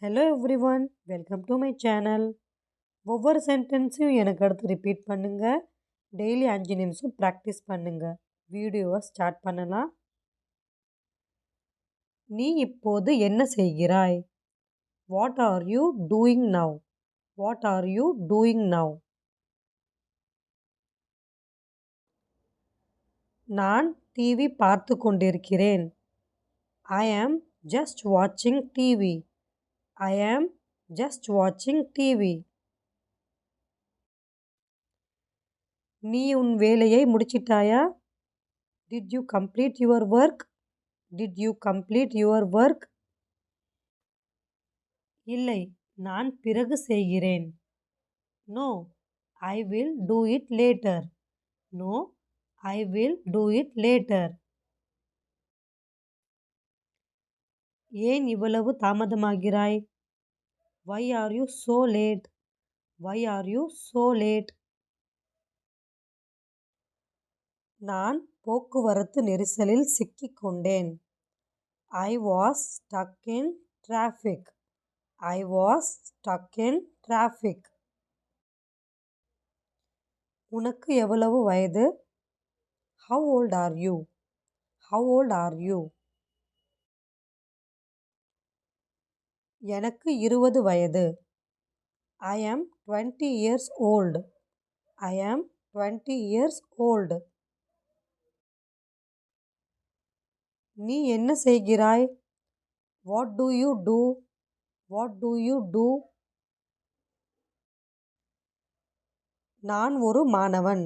Hello everyone, welcome to my channel. ஒவ்வொரு சென்டென்ஸையும் எனக்கு அடுத்து ரிப்பீட் பண்ணுங்க. டெய்லி 5 நிமிஷம் ப்ராக்டிஸ் பண்ணுங்க. வீடியோவை ஸ்டார்ட் பண்ணலாம். நீ இப்போது என்ன செய்கிறாய்? What are you doing now? What are you doing now? நான் டிவி பார்த்து கொண்டிருக்கிறேன். ஐ ஆம் ஜஸ்ட் வாட்சிங் டிவி. ஐ ஆம் ஜஸ்ட் வாட்சிங் டிவி. நீ உன் வேலையை முடிச்சிட்டாயா? Did you complete your work? Did you complete your work? இல்லை, நான் பிறகு செய்கிறேன். No, I will do it later. No, I will do it later. ஏன் இவ்வளவு தாமதமாகிறாய்? Why are you so late? Why are you so late? நான் போக்குவரத்து நெரிசலில் சிக்கிக் கொண்டேன். I was stuck in traffic. I was stuck in traffic. உனக்கு எவ்வளவு வயது? How old are you? How old are you? எனக்கு 20 வயது. I am 20 years old. I am 20 years old. நீ என்ன செய்கிறாய்? What do you do? What do you do? நான் ஒரு மாணவன்.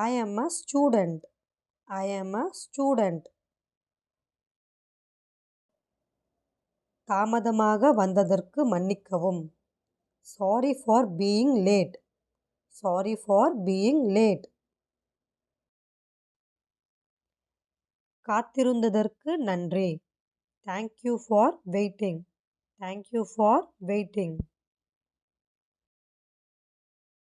I am a student. I am a student. தாமதமாக வந்ததற்கு மன்னிக்கவும். Sorry for being late. Sorry for being late. காத்திருந்ததற்கு நன்றி. Thank you for waiting. Thank you for waiting.